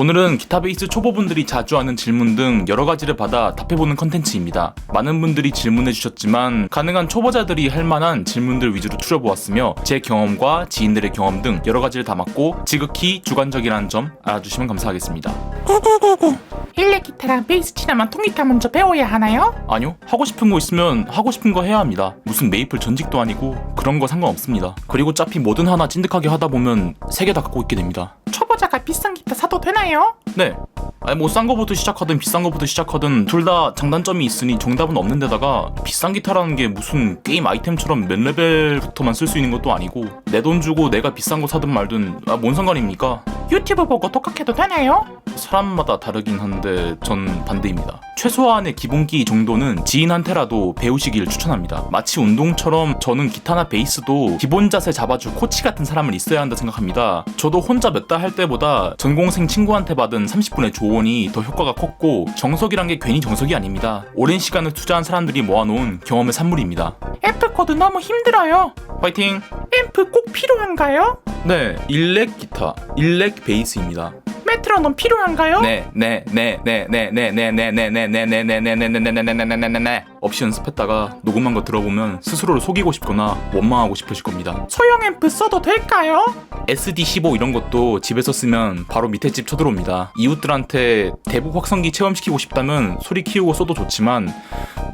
오늘은 기타 베이스 초보분들이 자주 하는 질문 등 여러가지를 받아 답해보는 컨텐츠입니다. 많은 분들이 질문해주셨지만 가능한 초보자들이 할 만한 질문들 위주로 추려보았으며 제 경험과 지인들의 경험 등 여러가지를 담았고 지극히 주관적이라는 점 알아주시면 감사하겠습니다. 일렉 기타랑 베이스 치려면 통기타 먼저 배워야 하나요? 아니요, 하고 싶은 거 있으면 하고 싶은 거 해야 합니다. 무슨 메이플 전직도 아니고 그런 거 상관없습니다. 그리고 어차피 뭐든 하나 찐득하게 하다 보면 3개 다 갖고 있게 됩니다. 초보자가 비싼 기타 사도 되나요? 네, 아니 뭐 싼 거부터 시작하든 비싼 거부터 시작하든 둘 다 장단점이 있으니 정답은 없는 데다가 비싼 기타라는 게 무슨 게임 아이템처럼 몇 레벨부터만 쓸 수 있는 것도 아니고 내 돈 주고 내가 비싼 거 사든 말든 뭔 상관입니까? 유튜브 보고 독학해도 되나요? 사람마다 다르긴 한데 전 반대입니다. 최소한의 기본기 정도는 지인한테라도 배우시길 추천합니다. 마치 운동처럼 저는 기타나 베이스도 기본 자세 잡아줄 코치 같은 사람은 있어야 한다 생각합니다. 저도 혼자 몇 달 할 때보다 전공생 친구한테 받은 30분의 조언이 더 효과가 컸고 정석이란 게 괜히 정석이 아닙니다. 오랜 시간을 투자한 사람들이 모아놓은 경험의 산물입니다. 앰프 코드 너무 힘들어요. 파이팅! 앰프 꼭 필요한가요? 네, 일렉 기타, 일렉 베이스입니다. 메트로놈 필요한가요? 없이 연습했다가 녹음한 거 들어보면 스스로를 속이고 싶거나 원망하고 싶으실 겁니다. 소형 앰프 써도 될까요? SD15 이런 것도 집에서 쓰면 바로 밑에 집 쳐들어옵니다. 이웃들한테 대북 확성기 체험시키고 싶다면 소리 키우고 써도 좋지만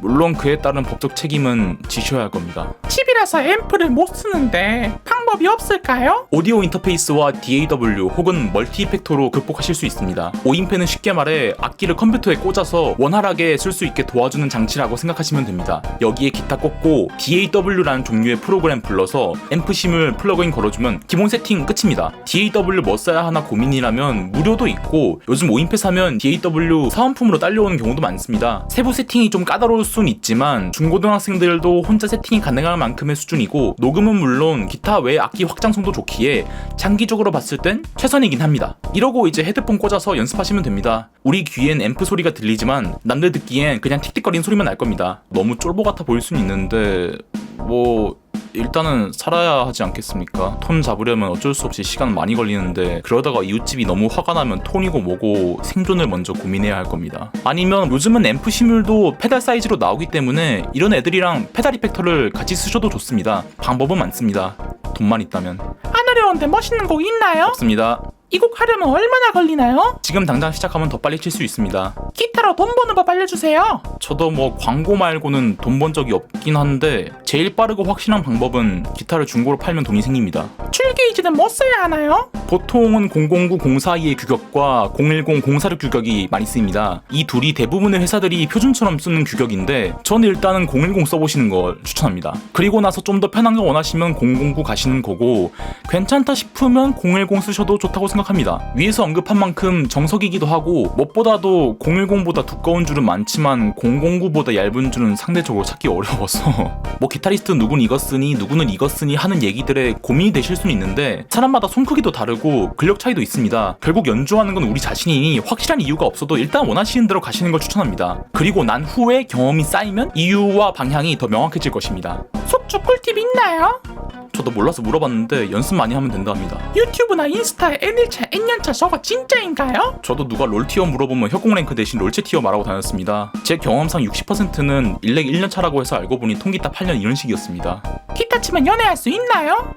물론 그에 따른 법적 책임은 지셔야 할 겁니다. 집이라서 앰프를 못 쓰는데 방법이 없을까요? 오디오 인터페이스와 DAW 혹은 멀티 이펙터로 극복하실 수 있습니다. 오인패는 쉽게 말해 악기를 컴퓨터에 꽂아서 원활하게 쓸 수 있게 도와주는 장치라고 생각하시면 됩니다. 여기에 기타 꽂고 DAW라는 종류의 프로그램 불러서 앰프 심을 플러그인 걸어주면 기본 세팅 끝입니다. DAW 뭐 써야 하나 고민이라면 무료도 있고 요즘 오인패 사면 DAW 사은품으로 딸려오는 경우도 많습니다. 세부 세팅이 좀 까다로울 순 있지만 중고등학생들도 혼자 세팅이 가능할 만큼의 수준이고 녹음은 물론 기타 외 악기 확장성도 좋기에 장기적으로 봤을 땐 최선이긴 합니다. 이러고 이제 헤드폰 꽂아서 연습하시면 됩니다. 우리 귀엔 앰프 소리가 들리지만 남들 듣기엔 그냥 틱틱거리는 소리만 날 겁니다. 너무 쫄보 같아 보일 순 있는데 뭐 일단은 살아야 하지 않겠습니까? 톤 잡으려면 어쩔 수 없이 시간 많이 걸리는데 그러다가 이웃집이 너무 화가 나면 톤이고 뭐고 생존을 먼저 고민해야 할 겁니다. 아니면 요즘은 앰프 심율도 페달 사이즈로 나오기 때문에 이런 애들이랑 페달 이펙터를 같이 쓰셔도 좋습니다. 방법은 많습니다. 돈만 있다면. 안 어려운데 멋있는 곡 있나요? 없습니다. 이 곡 하려면 얼마나 걸리나요? 지금 당장 시작하면 더 빨리 칠 수 있습니다. 기타로 돈 버는 법 알려주세요. 저도 뭐 광고 말고는 돈 번 적이 없긴 한데 제일 빠르고 확실한 방법은 기타를 중고로 팔면 돈이 생깁니다. 줄 게이지는 뭐 써야 하나요? 보통은 009-042의 규격과 010-046 규격이 많이 쓰입니다. 이 둘이 대부분의 회사들이 표준처럼 쓰는 규격인데 저는 일단은 010 써보시는 걸 추천합니다. 그리고 나서 좀 더 편한 거 원하시면 009 가시는 거고 괜찮다 싶으면 010 쓰셔도 좋다고 생각합니다. 위에서 언급한 만큼 정석이기도 하고 무엇보다도 010보다 두꺼운 줄은 많지만 009보다 얇은 줄은 상대적으로 찾기 어려워서 뭐 기타리스트 누군 이거 쓰니 누구는 이거 쓰니 하는 얘기들에 고민이 되실 수는 있는데 사람마다 손 크기도 다르고 근력 차이도 있습니다. 결국 연주하는 건 우리 자신이니 확실한 이유가 없어도 일단 원하시는 대로 가시는 걸 추천합니다. 그리고 난 후에 경험이 쌓이면 이유와 방향이 더 명확해질 것입니다. 속주 꿀팁 있나요? 저도 몰라서 물어봤는데 연습 많이 하면 된다 합니다. 유튜브나 인스타에 N일차, N년차 저거 진짜인가요? 저도 누가 롤 티어 물어보면 혁공 랭크 대신 롤체 티어 말하고 다녔습니다. 제 경험상 60%는 일렉 1년차라고 해서 알고 보니 통기타 8년 이런 식이었습니다. 기타 치면 연애할 수 있나요?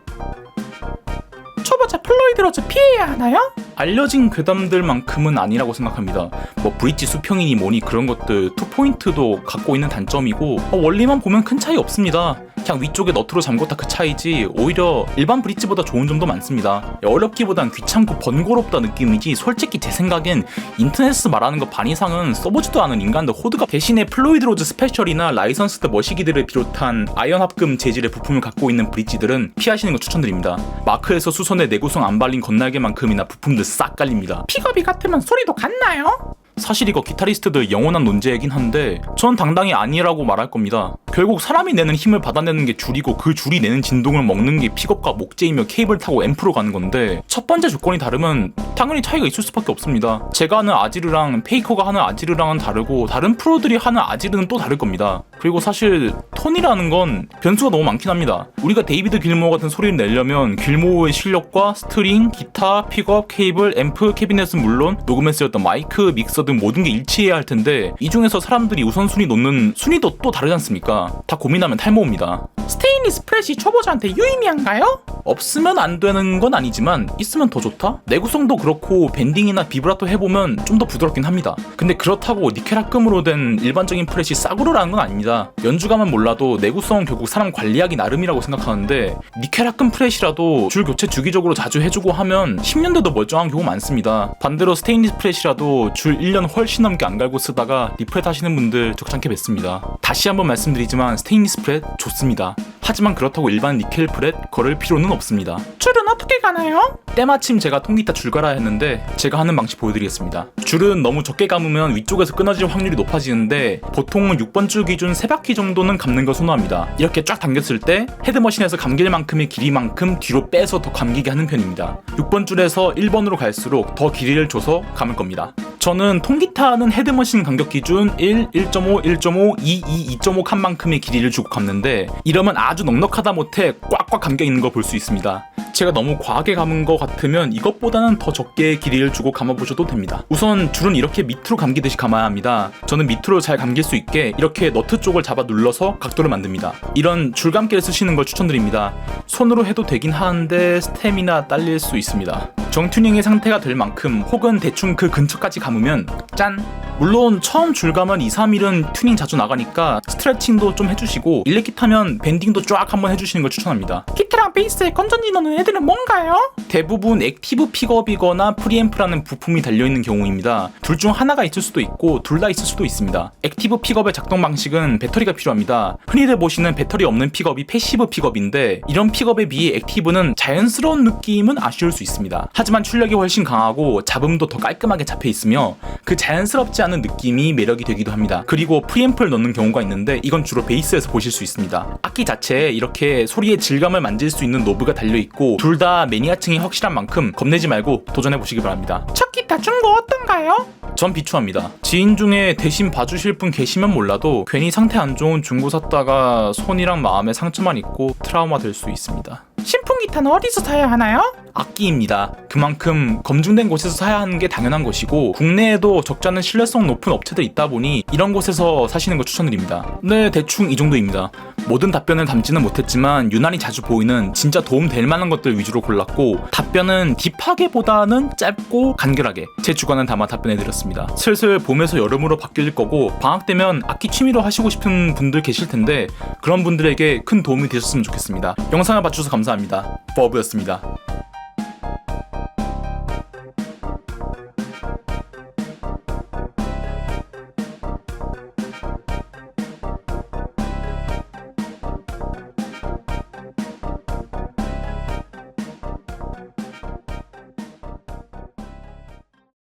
초보자 플로이드 로즈 피해야 하나요? 알려진 괴담들만큼은 아니라고 생각합니다. 뭐 브릿지 수평이니 뭐니 그런 것들 투포인트도 갖고 있는 단점이고 원리만 보면 큰 차이 없습니다. 그냥 위쪽에 너트로 잠궜다 그 차이지 오히려 일반 브릿지보다 좋은 점도 많습니다. 어렵기보단 귀찮고 번거롭다 느낌이지 솔직히 제 생각엔 인터넷에서 말하는 거 반 이상은 써보지도 않은 인간들 호드가 대신에 플로이드 로즈 스페셜이나 라이선스드 머시기들을 비롯한 아연 합금 재질의 부품을 갖고 있는 브릿지들은 피하시는 거 추천드립니다. 마크에서 수선에 내구성 안 발린 건날개만큼이나 부품들 싹 깔립니다. 픽업이 같으면 소리도 같나요? 사실 이거 기타리스트들 영원한 논제이긴 한데 전 당당히 아니라고 말할 겁니다. 결국 사람이 내는 힘을 받아내는 게 줄이고 그 줄이 내는 진동을 먹는 게 픽업과 목재이며 케이블 타고 앰프로 가는 건데 첫 번째 조건이 다르면 당연히 차이가 있을 수밖에 없습니다. 제가 하는 아지르랑 페이커가 하는 아지르랑은 다르고 다른 프로들이 하는 아지르는 또 다를 겁니다. 그리고 사실 톤이라는 건 변수가 너무 많긴 합니다. 우리가 데이비드 길모어 같은 소리를 내려면 길모어의 실력과 스트링, 기타, 픽업, 케이블, 앰프, 캐비넷은 물론 녹음에 쓰였던 마이크, 믹서 등 모든 게 일치해야 할 텐데 이 중에서 사람들이 우선순위 놓는 순위도 또 다르지 않습니까? 다 고민하면 탈모입니다. 스테인리스 프렛이 초보자한테 유의미한가요? 없으면 안 되는 건 아니지만 있으면 더 좋다? 내구성도 그렇고 밴딩이나 비브라토 해보면 좀 더 부드럽긴 합니다. 근데 그렇다고 니켈합금으로 된 일반적인 프렛이 싸구려라는 건 아닙니다. 연주감은 몰라도 내구성은 결국 사람 관리하기 나름이라고 생각하는데 니켈합금 프렛이라도 줄 교체 주기적으로 자주 해주고 하면 10년대도 멀쩡한 경우 많습니다. 반대로 스테인리스 프렛이라도 줄 1년 훨씬 넘게 안 갈고 쓰다가 리프렛 하시는 분들 적잖게 뵀습니다. 다시 한번 말씀드리지만 스테인리스 프렛 좋습니다. 하지만 그렇다고 일반 니켈 프렛 걸을 필요는 없습니다. 줄은 어떻게 가나요? 때마침 제가 통기타 줄 갈아야 했는데 제가 하는 방식 보여드리겠습니다. 줄은 너무 적게 감으면 위쪽에서 끊어질 확률이 높아지는데 보통은 6번 줄 기준 3바퀴 정도는 감는 걸 선호합니다. 이렇게 쫙 당겼을 때 헤드머신에서 감길 만큼의 길이만큼 뒤로 빼서 더 감기게 하는 편입니다. 6번 줄에서 1번으로 갈수록 더 길이를 줘서 감을 겁니다. 저는 통기타는 헤드머신 간격 기준 1, 1.5, 1.5, 2, 2.5 칸만큼의 길이를 주고 감는데 이러면 아주 넉넉하다 못해 꽉꽉 감겨 있는 걸 볼 수 있습니다. 제가 너무 과하게 감은 것 같으면 이것보다는 더 적게 길이를 주고 감아보셔도 됩니다. 우선 줄은 이렇게 밑으로 감기듯이 감아야 합니다. 저는 밑으로 잘 감길 수 있게 이렇게 너트 쪽을 잡아 눌러서 각도를 만듭니다. 이런 줄감기를 쓰시는 걸 추천드립니다. 손으로 해도 되긴 하는데 스태미나 딸릴 수 있습니다. 정튜닝의 상태가 될 만큼 혹은 대충 그 근처까지 감으면 짠! 물론 처음 줄감은 2, 3일은 튜닝 자주 나가니까 스트레칭도 좀 해주시고 일렉기타면 밴딩도 쫙 한번 해주시는 걸 추천합니다. 기타랑 베이스에 건전지 넣는 애들은 뭔가요? 대부분 액티브 픽업이거나 프리앰프라는 부품이 달려있는 경우입니다. 둘 중 하나가 있을 수도 있고 둘 다 있을 수도 있습니다. 액티브 픽업의 작동 방식은 배터리가 필요합니다. 흔히들 보시는 배터리 없는 픽업이 패시브 픽업인데 이런 픽업에 비해 액티브는 자연스러운 느낌은 아쉬울 수 있습니다. 하지만 출력이 훨씬 강하고 잡음도 더 깔끔하게 잡혀 있으며 그 자연스럽지 않은 느낌이 매력이 되기도 합니다. 그리고 프리앰프를 넣는 경우가 있는데 이건 주로 베이스에서 보실 수 있습니다. 악기 자체에 이렇게 소리의 질감을 만질 수 있는 노브가 달려있고 둘 다 매니아층이 확실한 만큼 겁내지 말고 도전해보시기 바랍니다. 첫 기타 중고 어떤가요? 전 비추합니다. 지인 중에 대신 봐주실 분 계시면 몰라도 괜히 상태 안 좋은 중고 샀다가 손이랑 마음에 상처만 있고 트라우마 될 수 있습니다. 신품 기타는 어디서 사야 하나요? 악기입니다. 그만큼 검증된 곳에서 사야 하는 게 당연한 것이고 국내에도 적지 않은 신뢰성 높은 업체들 있다 보니 이런 곳에서 사시는 거 추천드립니다. 네, 대충 이 정도입니다. 모든 답변을 담지는 못했지만 유난히 자주 보이는 진짜 도움될 만한 것들 위주로 골랐고 답변은 딥하게보다는 짧고 간결하게 제 주관을 담아 답변해드렸습니다. 슬슬 봄에서 여름으로 바뀔 거고 방학 되면 악기 취미로 하시고 싶은 분들 계실 텐데 그런 분들에게 큰 도움이 되셨으면 좋겠습니다. 영상을 봐주셔서 감사합니다. 버브였습니다.